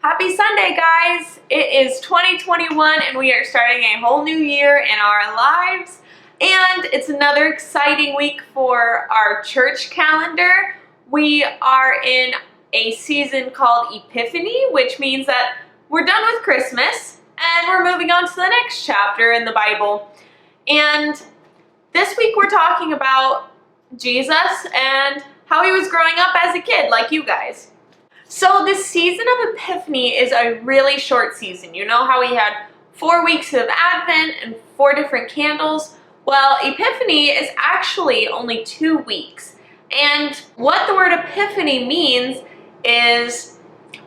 Happy Sunday, guys! It is 2021 and we are starting a whole new year in our lives. And it's another exciting week for our church calendar. We are in a season called Epiphany, which means that we're done with Christmas and we're moving on to the next chapter in the Bible. And this week we're talking about Jesus and how he was growing up as a kid, like you guys. So this season of Epiphany is a really short season. You know how we had 4 weeks of Advent and 4 different candles? Well, Epiphany is actually only 2 weeks. And what the word Epiphany means is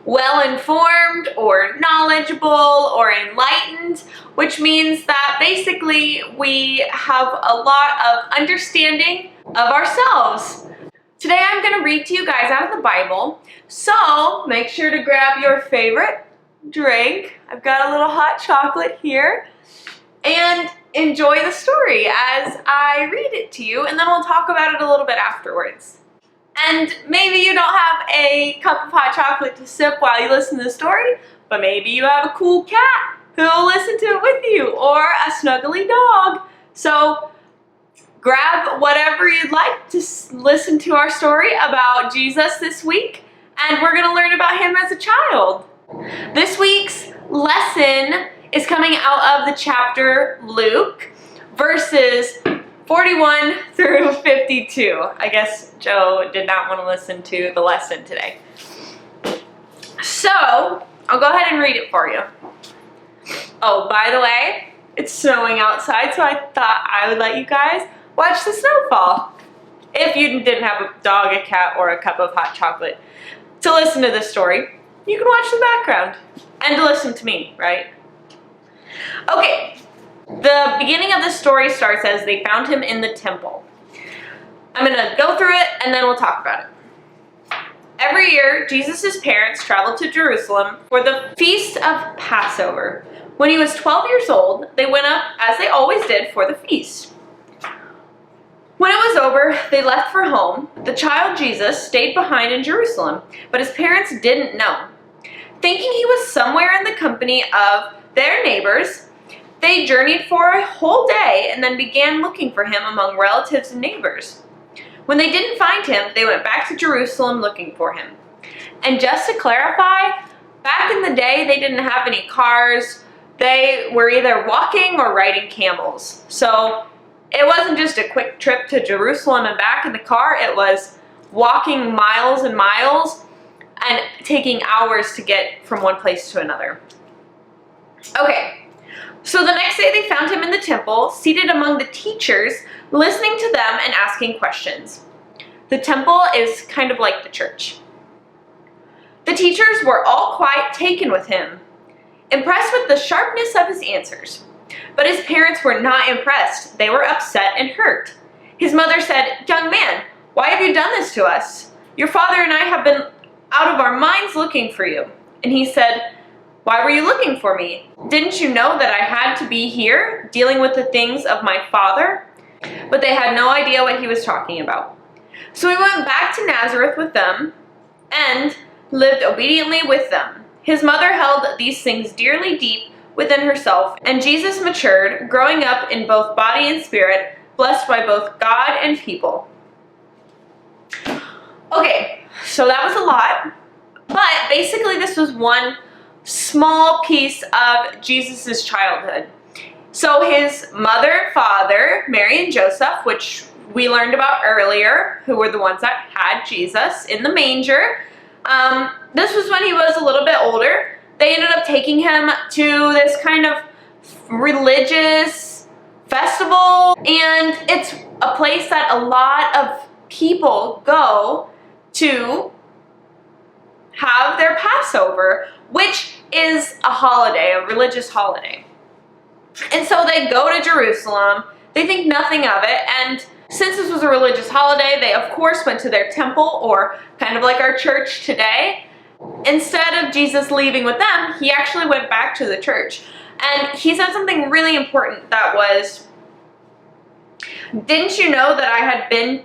well-informed or knowledgeable or enlightened, which means that basically we have a lot of understanding of ourselves. Today I'm going to read to you guys out of the Bible, so make sure to grab your favorite drink. I've got a little hot chocolate here, and enjoy the story as I read it to you, and then we'll talk about it a little bit afterwards. And maybe you don't have a cup of hot chocolate to sip while you listen to the story, but maybe you have a cool cat who will listen to it with you, or a snuggly dog. So grab whatever you'd like to listen to our story about Jesus this week, and we're going to learn about him as a child. This week's lesson is coming out of the chapter Luke, verses 41 through 52. I guess Joe did not want to listen to the lesson today. So, I'll go ahead and read it for you. Oh, by the way, it's snowing outside, so I thought I would let you guys watch the snowfall. If you didn't have a dog, a cat, or a cup of hot chocolate to listen to this story, you can watch the background and to listen to me, right? Okay, the beginning of the story starts as they found him in the temple. I'm going to go through it and then we'll talk about it. Every year, Jesus' parents traveled to Jerusalem for the Feast of Passover. When he was 12 years old, they went up, as they always did, for the feast. When it was over, they left for home. The child Jesus stayed behind in Jerusalem, but his parents didn't know. Thinking he was somewhere in the company of their neighbors, they journeyed for a whole day and then began looking for him among relatives and neighbors. When they didn't find him, they went back to Jerusalem looking for him. And just to clarify, back in the day, they didn't have any cars. They were either walking or riding camels. So it wasn't just a quick trip to Jerusalem and back in the car. It was walking miles and miles and taking hours to get from one place to another. Okay, so the next day they found him in the temple, seated among the teachers, listening to them and asking questions. The temple is kind of like the church. The teachers were all quite taken with him, impressed with the sharpness of his answers. But his parents were not impressed. They were upset and hurt. His mother said, "Young man, why have you done this to us? Your father and I have been out of our minds looking for you." And he said, "Why were you looking for me? Didn't you know that I had to be here dealing with the things of my father?" But they had no idea what he was talking about. So he went back to Nazareth with them and lived obediently with them. His mother held these things dearly deep within herself, and Jesus matured, growing up in both body and spirit, blessed by both God and people. Okay, so that was a lot, but basically this was one small piece of Jesus' childhood. So his mother, father, Mary and Joseph, which we learned about earlier, who were the ones that had Jesus in the manger, this was when he was a little bit older. They ended up taking him to this kind of religious festival, and it's a place that a lot of people go to have their Passover, which is a holiday, a religious holiday. And so they go to Jerusalem, they think nothing of it, and since this was a religious holiday, they of course went to their temple, or kind of like our church today. Instead of Jesus leaving with them, he actually went back to the church. And he said something really important that was, "Didn't you know that I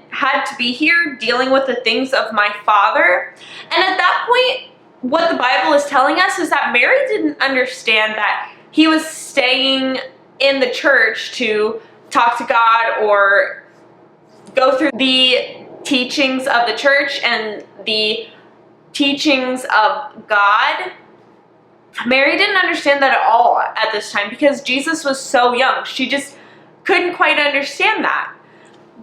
had to be here dealing with the things of my father?" And at that point, what the Bible is telling us is that Mary didn't understand that he was staying in the church to talk to God or go through the teachings of the church and the teachings of God. Mary didn't understand that at all at this time because Jesus was so young. She just couldn't quite understand that.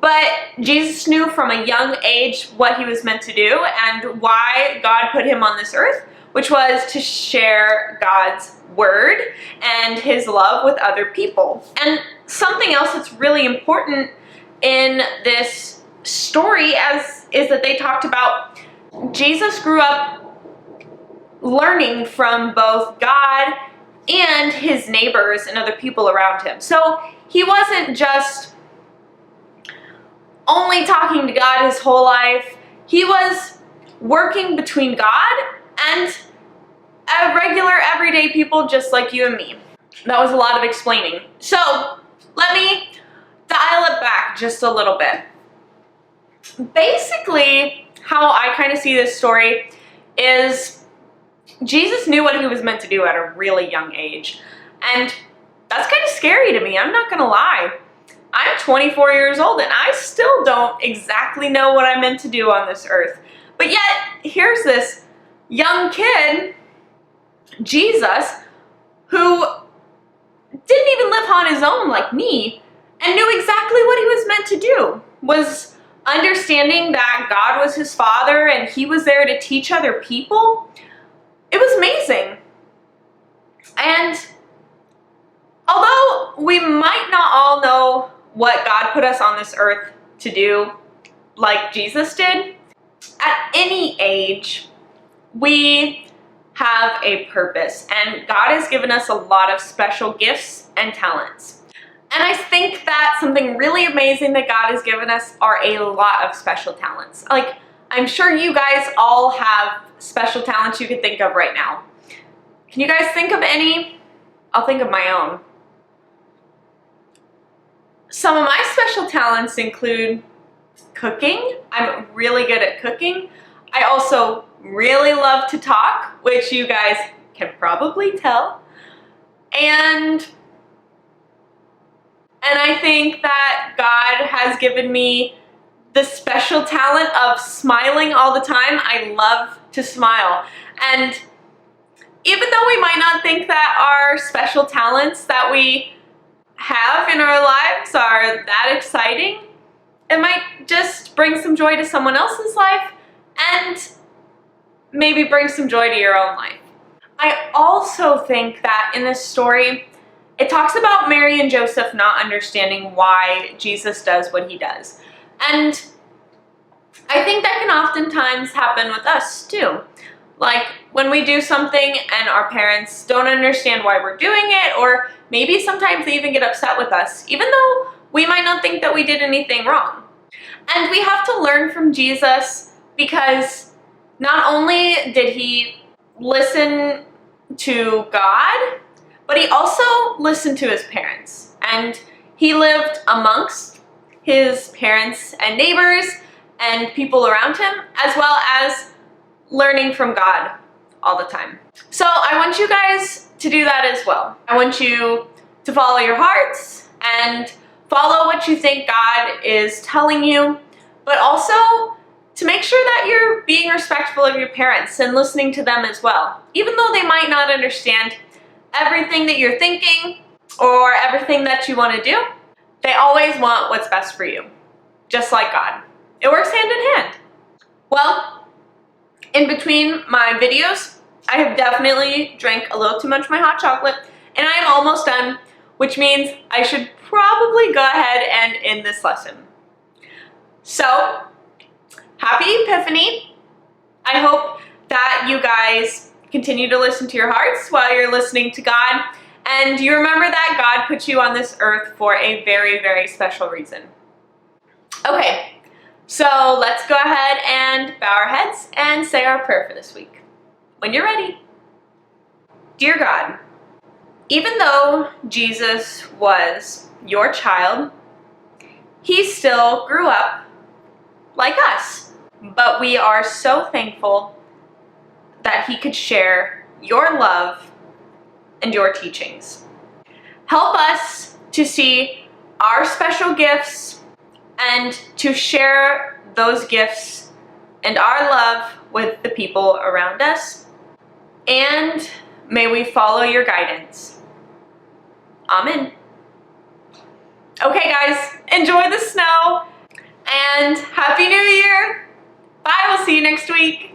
But Jesus knew from a young age what he was meant to do and why God put him on this earth, which was to share God's word and his love with other people. And something else that's really important in this story is that they talked about Jesus grew up learning from both God and his neighbors and other people around him. So he wasn't just only talking to God his whole life. He was working between God and regular everyday people just like you and me. That was a lot of explaining. So let me dial it back just a little bit. Basically, how I kind of see this story is Jesus knew what he was meant to do at a really young age. And that's kind of scary to me, I'm not gonna lie. I'm 24 years old and I still don't exactly know what I'm meant to do on this earth. But yet, here's this young kid, Jesus, who didn't even live on his own like me and knew exactly what he was meant to do. Was understanding that God was his father and he was there to teach other people. It was amazing. And although we might not all know what God put us on this earth to do like Jesus did, at any age, we have a purpose. And God has given us a lot of special gifts and talents. And I think that something really amazing that God has given us are a lot of special talents. Like, I'm sure you guys all have special talents you could think of right now. Can you guys think of any? I'll think of my own. Some of my special talents include cooking. I'm really good at cooking. I also really love to talk, which you guys can probably tell. And I think that God has given me the special talent of smiling all the time. I love to smile. And even though we might not think that our special talents that we have in our lives are that exciting, it might just bring some joy to someone else's life and maybe bring some joy to your own life. I also think that in this story, it talks about Mary and Joseph not understanding why Jesus does what he does. And I think that can oftentimes happen with us too. Like when we do something and our parents don't understand why we're doing it, or maybe sometimes they even get upset with us, even though we might not think that we did anything wrong. And we have to learn from Jesus because not only did he listen to God, but he also listened to his parents. And he lived amongst his parents and neighbors and people around him, as well as learning from God all the time. So I want you guys to do that as well. I want you to follow your hearts and follow what you think God is telling you, but also to make sure that you're being respectful of your parents and listening to them as well. Even though they might not understand everything that you're thinking or everything that you want to do, they always want what's best for you, just like God. It works hand in hand. Well, in between my videos, I have definitely drank a little too much of my hot chocolate, and I am almost done, which means I should probably go ahead and end this lesson. So, happy Epiphany. I hope that you guys continue to listen to your hearts while you're listening to God, and you remember that God put you on this earth for a very, very special reason. Okay. So let's go ahead and bow our heads and say our prayer for this week. When you're ready. Dear God, even though Jesus was your child, he still grew up like us. But we are so thankful that He could share your love and your teachings. Help us to see our special gifts and to share those gifts and our love with the people around us. And may we follow your guidance. Amen. Okay, guys, enjoy the snow and Happy New Year. Bye, we'll see you next week.